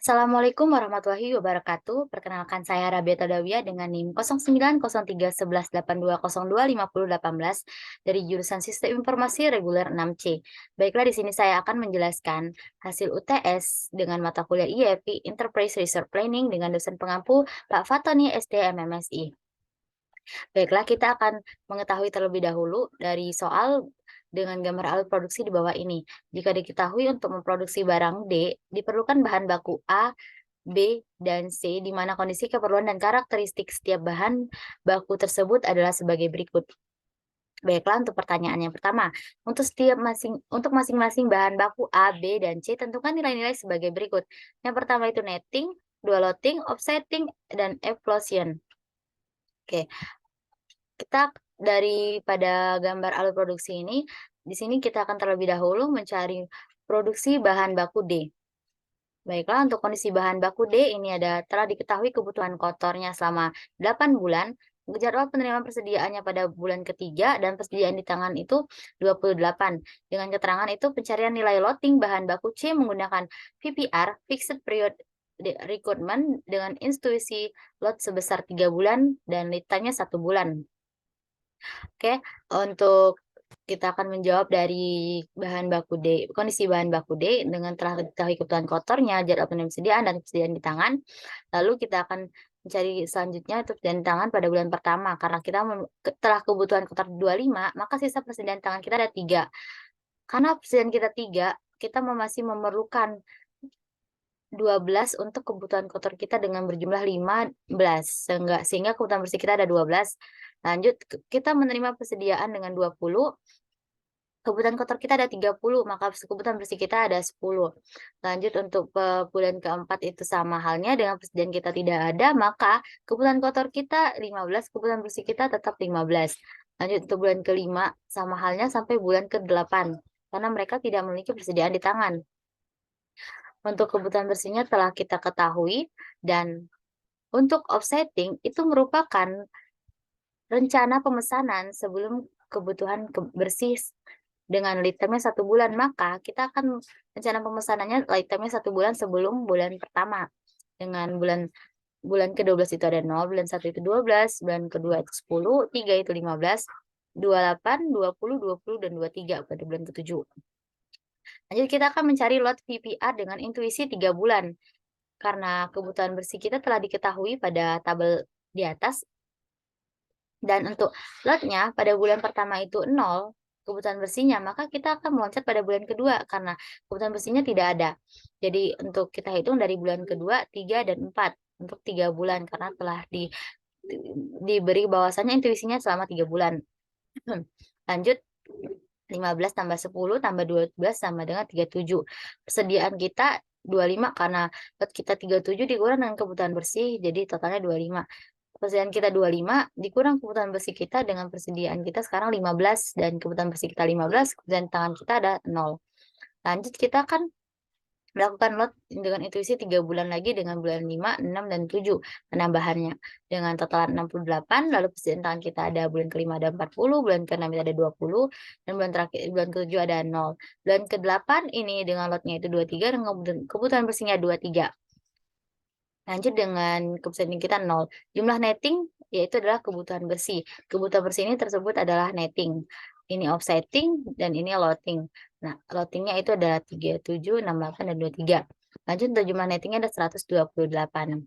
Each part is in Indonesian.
Assalamualaikum warahmatullahi wabarakatuh. Perkenalkan saya Rabia Tadawiyah dengan NIM 09031182025018 dari jurusan Sistem Informasi Reguler 6C. Baiklah, di sini saya akan menjelaskan hasil UTS dengan mata kuliah IEP Enterprise Resource Planning dengan dosen pengampu Pak Fatoni SDMMSI. Baiklah, kita akan mengetahui terlebih dahulu dari soal dengan gambar alur produksi di bawah ini. Jika diketahui untuk memproduksi barang D, diperlukan bahan baku A, B, dan C, di mana kondisi keperluan dan karakteristik setiap bahan baku tersebut adalah sebagai berikut. Baiklah, untuk pertanyaan yang pertama, untuk masing-masing bahan baku A, B, dan C, tentukan nilai-nilai sebagai berikut. Yang pertama itu netting, dua loading, offsetting, dan explosion. Oke, kita daripada gambar alur produksi ini, di sini kita akan terlebih dahulu mencari produksi bahan baku D. Baiklah, untuk kondisi bahan baku D ini telah diketahui kebutuhan kotornya selama 8 bulan, jadwal penerimaan persediaannya pada bulan ketiga, dan persediaan di tangan itu 28. Dengan keterangan itu, pencarian nilai loading bahan baku C menggunakan VPR, Fixed Period Requirement, dengan instruksi lot sebesar 3 bulan dan lead time-nya 1 bulan. Oke, untuk kita akan menjawab dari bahan baku D, kondisi bahan baku D dengan telah diketahui kebutuhan kotornya, jadwal persediaan dan persediaan di tangan. Lalu kita akan mencari selanjutnya untuk persediaan di tangan pada bulan pertama. Karena kita telah kebutuhan kotor 25, maka sisa persediaan tangan kita ada 3. Karena persediaan kita 3, kita masih memerlukan 12 untuk kebutuhan kotor kita dengan berjumlah 15. Sehingga kebutuhan bersih kita ada 12. Lanjut, kita menerima persediaan dengan 20. Kebutuhan kotor kita ada 30, maka kebutuhan bersih kita ada 10. Lanjut, untuk bulan keempat itu sama halnya dengan persediaan kita tidak ada, maka kebutuhan kotor kita 15, kebutuhan bersih kita tetap 15. Lanjut, untuk bulan kelima sama halnya sampai bulan ke-8, karena mereka tidak memiliki persediaan di tangan. Untuk kebutuhan bersihnya telah kita ketahui, dan untuk offsetting itu merupakan rencana pemesanan sebelum kebutuhan bersih dengan lead time-nya 1 bulan, maka kita akan rencana pemesanannya lead time-nya 1 bulan sebelum bulan pertama. Dengan bulan ke-12 itu ada 0, bulan 1 itu 12, bulan kedua itu 10, 3 itu 15, 28, 20, 20, dan 23 pada bulan ke-7. Lanjut, kita akan mencari lot VPR dengan intuisi 3 bulan. Karena kebutuhan bersih kita telah diketahui pada tabel di atas, dan untuk lotnya pada bulan pertama itu 0, kebutuhan bersihnya, maka kita akan meloncat pada bulan kedua karena kebutuhan bersihnya tidak ada. Jadi untuk kita hitung dari bulan kedua, 3, dan 4 untuk 3 bulan karena telah diberi bahwasannya intuisinya selama 3 bulan. Lanjut, 15 tambah 10 tambah 12 sama dengan 37. Persediaan kita 25 karena lot kita 37 dikurang dengan kebutuhan bersih, jadi totalnya 25. Persediaan kita 25 dikurang kebutuhan bersih kita dengan persediaan kita sekarang 15, dan kebutuhan bersih kita 15, kebutuhan tangan kita ada 0. Lanjut, kita akan melakukan lot dengan intuisi 3 bulan lagi dengan bulan 5, 6, dan 7 penambahannya. Dengan total 68, lalu persediaan tangan kita ada bulan kelima ada 40, bulan ke-6 ada 20, dan bulan ke-7 ada 0. Bulan ke-8 ini dengan lotnya itu 23 dan kebutuhan bersihnya 23. Lanjut, dengan kebutuhan kita 0. Jumlah netting yaitu adalah kebutuhan bersih. Kebutuhan bersih ini tersebut adalah netting. Ini offsetting dan ini loading. Nah, loadingnya itu adalah 37, 68, dan 23. Lanjut, untuk jumlah nettingnya ada 128.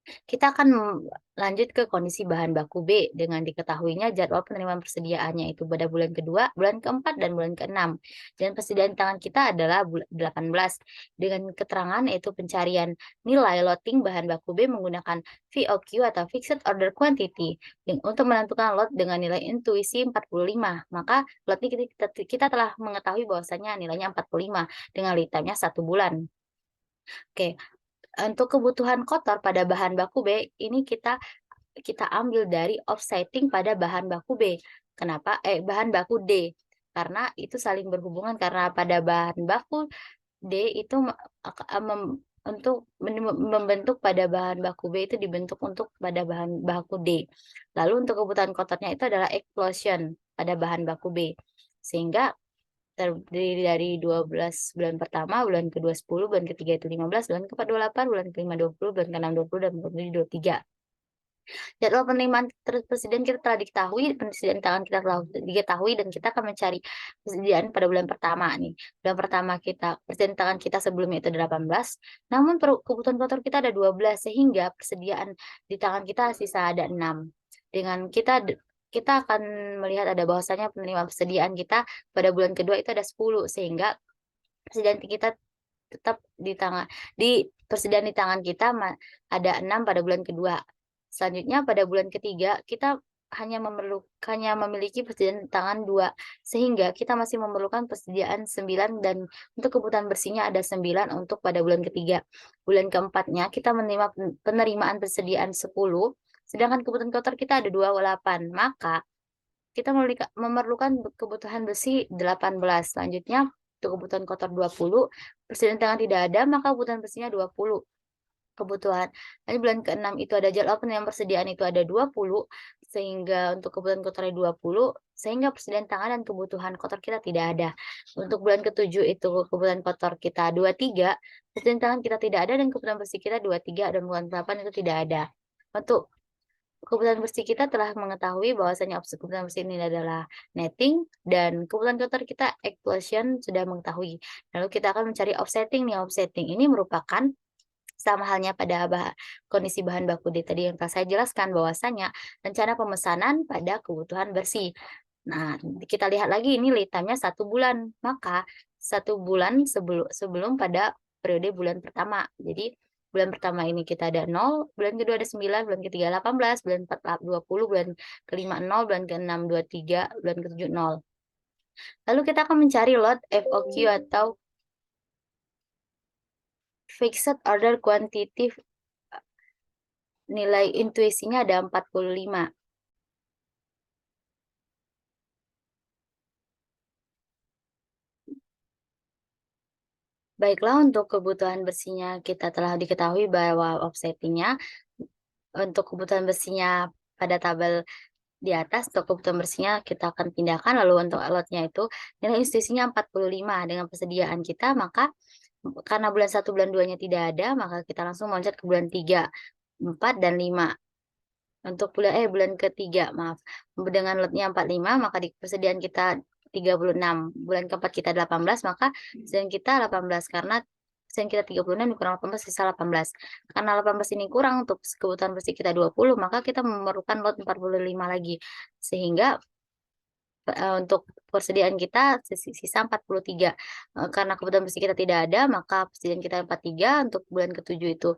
Kita akan lanjut ke kondisi bahan baku B dengan diketahuinya jadwal penerimaan persediaannya itu pada bulan kedua, bulan keempat, dan bulan keenam. Dan persediaan tangan kita adalah 18. Dengan keterangan yaitu pencarian nilai loading bahan baku B menggunakan VOQ atau Fixed Order Quantity untuk menentukan lot dengan nilai intuisi 45. Maka lot ini kita telah mengetahui bahwasannya nilainya 45 dengan lead time-nya 1 bulan. Oke, untuk kebutuhan kotor pada bahan baku B, ini kita ambil dari offsetting pada bahan baku B. Kenapa? Bahan baku D. Karena itu saling berhubungan, karena pada bahan baku D itu untuk membentuk pada bahan baku B itu dibentuk untuk pada bahan baku D. Lalu untuk kebutuhan kotornya itu adalah explosion pada bahan baku B. Sehingga terdiri dari 12 bulan pertama, bulan kedua 10, bulan ketiga itu 15, bulan keempat 28, bulan kelima 20, bulan keenam 20, dan bulan ketujuh 23. Jadwal penerimaan presiden kita telah diketahui, persediaan tangan kita telah diketahui, dan kita akan mencari persediaan pada bulan pertama nih. Bulan pertama persediaan tangan kita sebelumnya itu 18, namun kebutuhan kotor kita ada 12, sehingga persediaan di tangan kita sisa ada 6. Dengan kita akan melihat ada bahwasanya penerimaan persediaan kita pada bulan kedua itu ada 10, sehingga persediaan kita tetap di persediaan di tangan kita ada 6 pada bulan kedua. Selanjutnya pada bulan ketiga kita hanya memiliki persediaan tangan 2, sehingga kita masih memerlukan persediaan 9, dan untuk kebutuhan bersihnya ada 9 untuk pada bulan ketiga. Bulan keempatnya kita menerima penerimaan persediaan 10, sedangkan kebutuhan kotor kita ada 28, maka kita memerlukan kebutuhan bersih 18. Selanjutnya untuk kebutuhan kotor 20, persediaan tangan tidak ada, maka kebutuhan bersihnya 20 kebutuhan. Nanti bulan ke-6 itu ada jadwal penerimaan persediaan itu ada 20, sehingga untuk kebutuhan kotornya 20, sehingga persediaan tangan dan kebutuhan kotor kita tidak ada. Untuk bulan ke-7 itu kebutuhan kotor kita 23, persediaan tangan kita tidak ada, dan kebutuhan bersih kita 23, dan bulan ke-8 itu tidak ada. Untuk kebutuhan bersih kita telah mengetahui bahwasanya opsi kebutuhan bersih ini adalah netting, dan kebutuhan kotor kita exclusion sudah mengetahui. Lalu kita akan mencari offsetting nih. Offsetting ini merupakan sama halnya pada kondisi bahan baku tadi yang telah saya jelaskan, bahwasanya rencana pemesanan pada kebutuhan bersih. Nah, kita lihat lagi ini lead time-nya 1 bulan, maka 1 bulan sebelum pada periode bulan pertama. Jadi bulan pertama ini kita ada 0, bulan kedua ada 9, bulan ketiga 18, bulan keempat 20, bulan kelima 0, bulan keenam 23, bulan ketujuh 0. Lalu kita akan mencari lot FOQ atau Fixed Order Quantity. Nilai intuisinya ada 45. Baiklah, untuk kebutuhan bersihnya kita telah diketahui bahwa offsettingnya untuk kebutuhan bersihnya pada tabel di atas. Untuk kebutuhan bersihnya kita akan pindahkan, lalu untuk lotnya itu nilai intuisinya 45 dengan persediaan kita, maka karena bulan 1 bulan 2-nya tidak ada, maka kita langsung loncat ke bulan 3, 4, dan 5. Untuk bulan ketiga, maaf. Dengan lotnya 45, maka di persediaan kita 36. Bulan keempat kita 18, maka persediaan kita 18. Karena persediaan kita 36 dikurang 18, sisa 18. Karena 18 ini kurang untuk kebutuhan bersih kita 20, maka kita memerlukan lot 45 lagi. Sehingga untuk persediaan kita sisa 43. Karena kebutuhan bersih kita tidak ada, maka persediaan kita 43. Untuk bulan ke-7 itu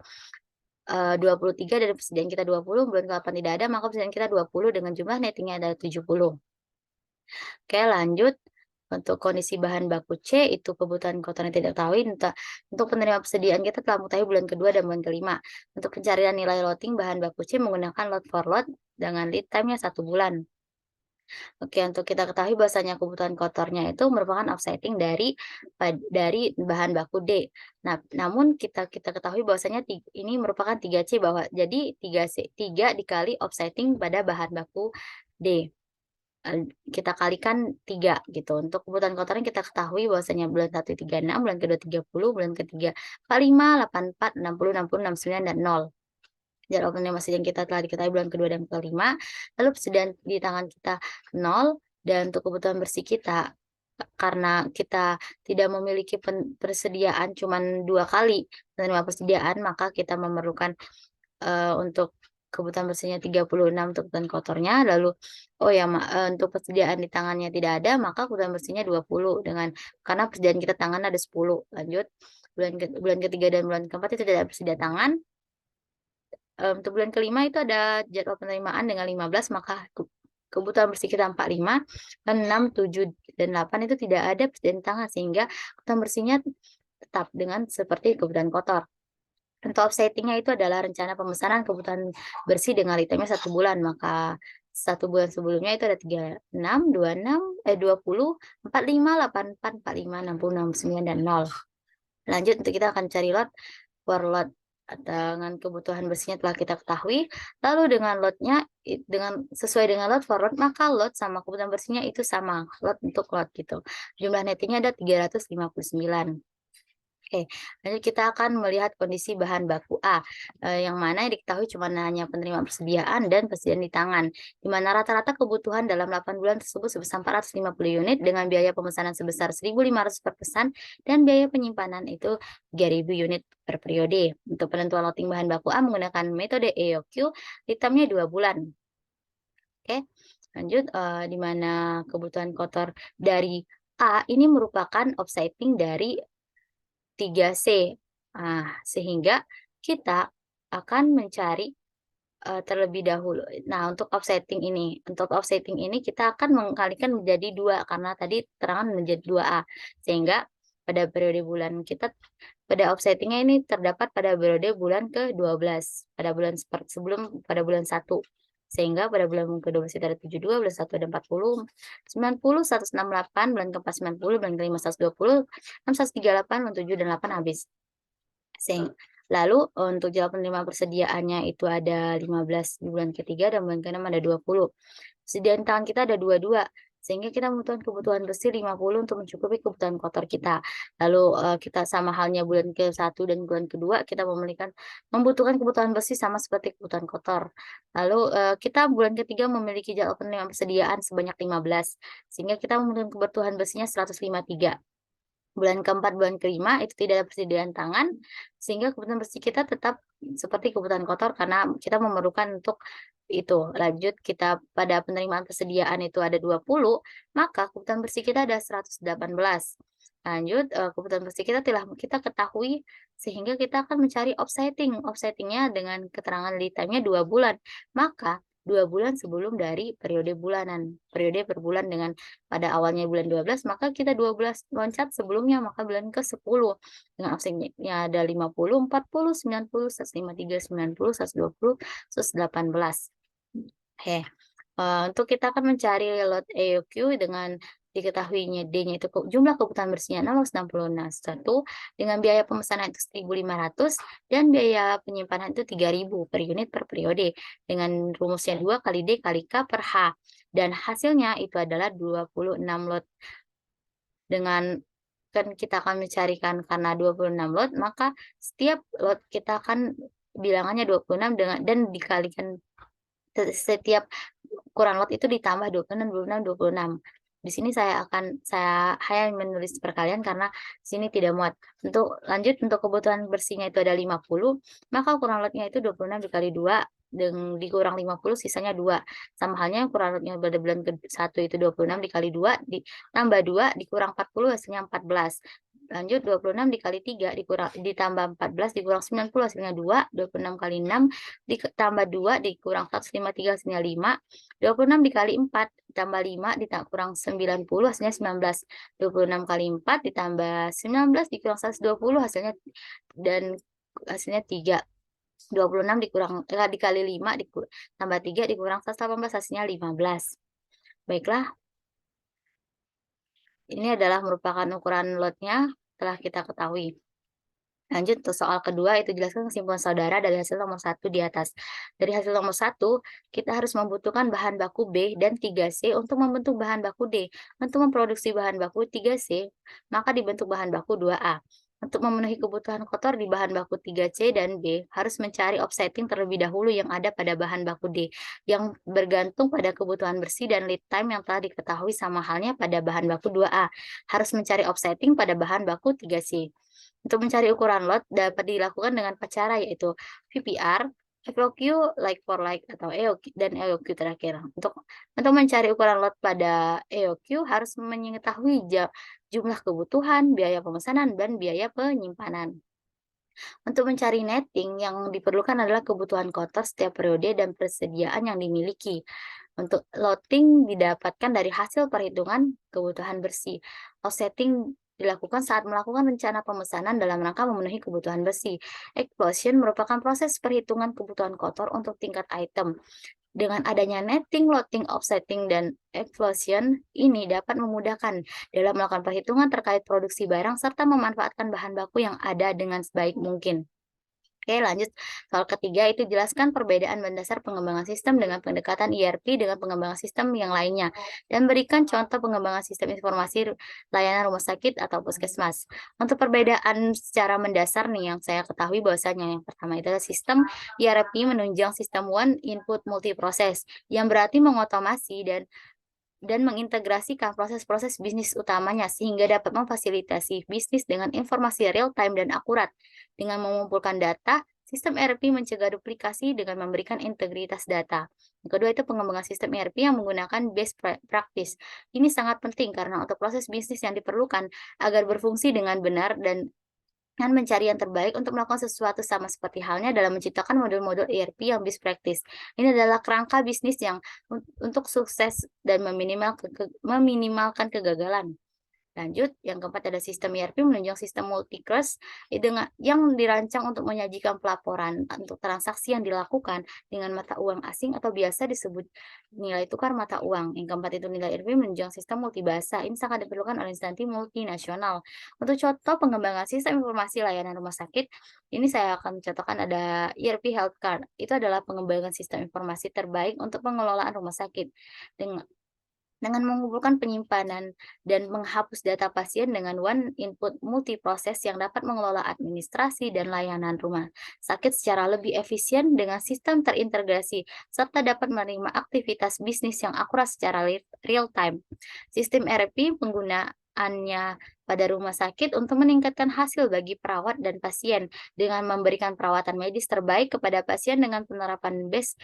23, dan persediaan kita 20, bulan ke-8 tidak ada, maka persediaan kita 20 dengan jumlah nettingnya ada 70. Oke, lanjut. Untuk kondisi bahan baku C, itu kebutuhan kotor yang tidak diketahui. Untuk penerima persediaan kita telah mengetahui bulan kedua dan bulan kelima. Untuk pencarian nilai loading bahan baku C menggunakan load for load dengan lead time-nya 1 bulan. Oke, untuk kita ketahui bahwasanya kebutuhan kotornya itu merupakan offsetting dari bahan baku D. Nah, namun kita ketahui bahwasanya ini merupakan 3C, bahwa jadi 3 dikali offsetting pada bahan baku D. Kita kalikan 3 gitu. Untuk kebutuhan kotornya kita ketahui bahwasanya bulan 1 36, bulan kedua 30, bulan ketiga 45, 84, 60, 60, 69, dan 0. Jadwal penerima persediaan kita telah diketahui bulan kedua dan kelima. Lalu persediaan di tangan kita 0, dan untuk kebutuhan bersih kita, karena kita tidak memiliki persediaan cuman 2 kali penerima persediaan, maka kita memerlukan untuk kebutuhan bersihnya 36 untuk kebutuhan kotornya. Lalu untuk persediaan di tangannya tidak ada, maka kebutuhan bersihnya 20 karena persediaan kita tangan ada 10. Lanjut, bulan ketiga dan bulan keempat itu tidak ada persediaan tangan. Untuk bulan kelima itu ada jadwal penerimaan dengan 15, maka kebutuhan bersih kita 45, dan 6, 7, dan 8 itu tidak ada persediaan tangan, sehingga kebutuhan bersihnya tetap dengan seperti kebutuhan kotor. Untuk offsettingnya itu adalah rencana pemesanan kebutuhan bersih dengan lead time-nya 1 bulan, maka 1 bulan sebelumnya itu ada 36, 26, 20, 45, 84, 45, 60, 69, dan 0. Lanjut, untuk kita akan cari lot for lot dengan kebutuhan bersihnya telah kita ketahui, lalu dengan load-nya dengan sesuai dengan load for load, maka load sama kebutuhan bersihnya itu sama, load untuk load gitu. Jumlah nettingnya ada 359. Oke, lanjut kita akan melihat kondisi bahan baku A, yang mana yang diketahui cuma hanya penerimaan persediaan dan persediaan di tangan, di mana rata-rata kebutuhan dalam 8 bulan tersebut sebesar 450 unit dengan biaya pemesanan sebesar 1.500 per pesan dan biaya penyimpanan itu 3.000 unit per periode. Untuk penentuan loading bahan baku A menggunakan metode EOQ, lead time-nya 2 bulan. Oke, lanjut, di mana kebutuhan kotor dari A ini merupakan offsetting dari 3C. Sehingga kita akan mencari, terlebih dahulu. Nah, untuk offsetting ini kita akan mengkalikan menjadi 2 karena tadi terangan menjadi 2A. Sehingga pada periode bulan kita pada offsetting-nya ini terdapat pada periode bulan ke-12, pada bulan sebelum pada bulan 1. Sehingga pada bulan ke-12 itu ada 72, bulan 1 ada 40, 90, 168, bulan ke-4 90, bulan ke-5 120, 6 138, bulan 7 dan 8 habis. Lalu untuk jadwal penerimaan persediaannya itu ada 15 di bulan ketiga dan bulan ke-6 ada 20. Persediaan tangan kita ada 22, sehingga kita membutuhkan kebutuhan bersih 50 untuk mencukupi kebutuhan kotor kita. Lalu kita sama halnya bulan ke-1 dan bulan kedua kita membutuhkan kebutuhan bersih sama seperti kebutuhan kotor. Lalu kita bulan ketiga memiliki jadwal penerimaan persediaan sebanyak 15, sehingga kita membutuhkan kebutuhan bersihnya 153. Bulan keempat, bulan kelima itu tidak ada persediaan tangan, sehingga kebutuhan bersih kita tetap seperti kebutuhan kotor karena kita memerlukan untuk itu. Lanjut kita pada penerimaan persediaan itu ada 20, maka kebutuhan bersih kita ada 118. Lanjut, kebutuhan bersih kita telah kita ketahui sehingga kita akan mencari offsetting. Offsetting-nya dengan keterangan lead time-nya 2 bulan. Maka 2 bulan sebelum dari periode bulanan. Periode per bulan dengan pada awalnya bulan 12, maka kita 12 loncat sebelumnya, maka bulan ke-10 dengan offsetnya ada 50, 40, 90, 153, 90, 120, 118. Oke, untuk kita akan mencari load EOQ dengan diketahuinya D-nya itu jumlah kebutuhan bersihnya 661 dengan biaya pemesanan itu 1.500 dan biaya penyimpanan itu 3.000 per unit per periode dengan rumusnya 2 kali D kali K per H dan hasilnya itu adalah 26 lot. Dengan kan kita akan mencarikan karena 26 lot, maka setiap lot kita akan bilangannya 26 dan dikalikan setiap ukuran lot itu ditambah 26, 26, 26. Di sini saya hanya menulis perkalian karena sini tidak muat. Lanjut untuk kebutuhan bersihnya itu ada 50, maka ukuran lotnya itu 26 dikali 2 dan dikurang 50 sisanya 2. Sama halnya ukuran lotnya pada bulan ke-1 itu 26 dikali 2 ditambah 2 dikurang 40 hasilnya 14. Lanjut 26 dikali 3 ditambah 14 dikurang 90 hasilnya 2, 26 kali 6 ditambah 2 dikurang 153 hasilnya 5, 26 dikali 4 ditambah 5 kurang 90 hasilnya 19, 26 kali 4 ditambah 19 dikurang 120 hasilnya dan hasilnya 3. 26 dikali 5 tambah 3 dikurang 118 hasilnya 15. Baiklah, ini adalah merupakan ukuran lotnya telah kita ketahui. Lanjut untuk soal kedua, itu jelaskan kesimpulan saudara dari hasil nomor 1 di atas. Dari hasil nomor 1, kita harus membutuhkan bahan baku B dan 3C untuk membentuk bahan baku D. Untuk memproduksi bahan baku 3C, maka dibentuk bahan baku 2A. Untuk memenuhi kebutuhan kotor di bahan baku 3C dan B, harus mencari offsetting terlebih dahulu yang ada pada bahan baku D, yang bergantung pada kebutuhan bersih dan lead time yang telah diketahui sama halnya pada bahan baku 2A. Harus mencari offsetting pada bahan baku 3C. Untuk mencari ukuran lot dapat dilakukan dengan cara yaitu VPR, FOQ, like for like atau EOQ dan EOQ terakhir. Untuk mencari ukuran lot pada EOQ harus mengetahui jumlah kebutuhan, biaya pemesanan dan biaya penyimpanan. Untuk mencari netting yang diperlukan adalah kebutuhan kotor setiap periode dan persediaan yang dimiliki. Untuk loading didapatkan dari hasil perhitungan kebutuhan bersih. Offsetting dilakukan saat melakukan rencana pemesanan dalam rangka memenuhi kebutuhan bersih. Explosion merupakan proses perhitungan kebutuhan kotor untuk tingkat item. Dengan adanya netting, loading, offsetting, dan explosion ini dapat memudahkan dalam melakukan perhitungan terkait produksi barang serta memanfaatkan bahan baku yang ada dengan sebaik mungkin. Oke, lanjut. Soal ketiga itu jelaskan perbedaan mendasar pengembangan sistem dengan pendekatan ERP dengan pengembangan sistem yang lainnya. Dan berikan contoh pengembangan sistem informasi layanan rumah sakit atau puskesmas. Untuk perbedaan secara mendasar nih yang saya ketahui bahwasanya yang pertama itu adalah sistem ERP menunjang sistem one input multiproses yang berarti mengotomasi dan mengintegrasikan proses-proses bisnis utamanya sehingga dapat memfasilitasi bisnis dengan informasi real time dan akurat. Dengan mengumpulkan data, sistem ERP mencegah duplikasi dengan memberikan integritas data. Yang kedua itu pengembangan sistem ERP yang menggunakan best practice. Ini sangat penting karena untuk proses bisnis yang diperlukan agar berfungsi dengan benar dan mencari yang terbaik untuk melakukan sesuatu sama seperti halnya dalam menciptakan model-model ERP yang best practice. Ini adalah kerangka bisnis yang untuk sukses dan meminimalkan kegagalan. Lanjut, yang keempat ada sistem ERP menunjang sistem multicast dengan yang dirancang untuk menyajikan pelaporan untuk transaksi yang dilakukan dengan mata uang asing atau biasa disebut nilai tukar mata uang. Yang keempat itu nilai ERP menunjang sistem multibahasa. Ini sangat diperlukan oleh instansi multinasional. Untuk contoh pengembangan sistem informasi layanan rumah sakit, ini saya akan contohkan ada ERP Health Card. Itu adalah pengembangan sistem informasi terbaik untuk pengelolaan rumah sakit. Dengan mengumpulkan penyimpanan dan menghapus data pasien dengan one input multiproses yang dapat mengelola administrasi dan layanan rumah sakit secara lebih efisien dengan sistem terintegrasi, serta dapat menerima aktivitas bisnis yang akurat secara real time. Sistem ERP penggunaannya pada rumah sakit untuk meningkatkan hasil bagi perawat dan pasien dengan memberikan perawatan medis terbaik kepada pasien dengan penerapan best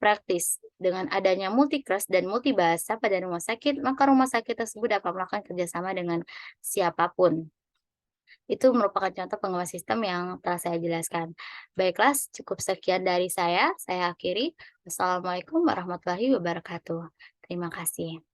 practice. Dengan adanya multicast dan multibahasa pada rumah sakit, maka rumah sakit tersebut dapat melakukan kerjasama dengan siapapun. Itu merupakan contoh pengembangan sistem yang telah saya jelaskan. Baiklah, cukup sekian dari saya akhiri. Wassalamualaikum warahmatullahi wabarakatuh. Terima kasih.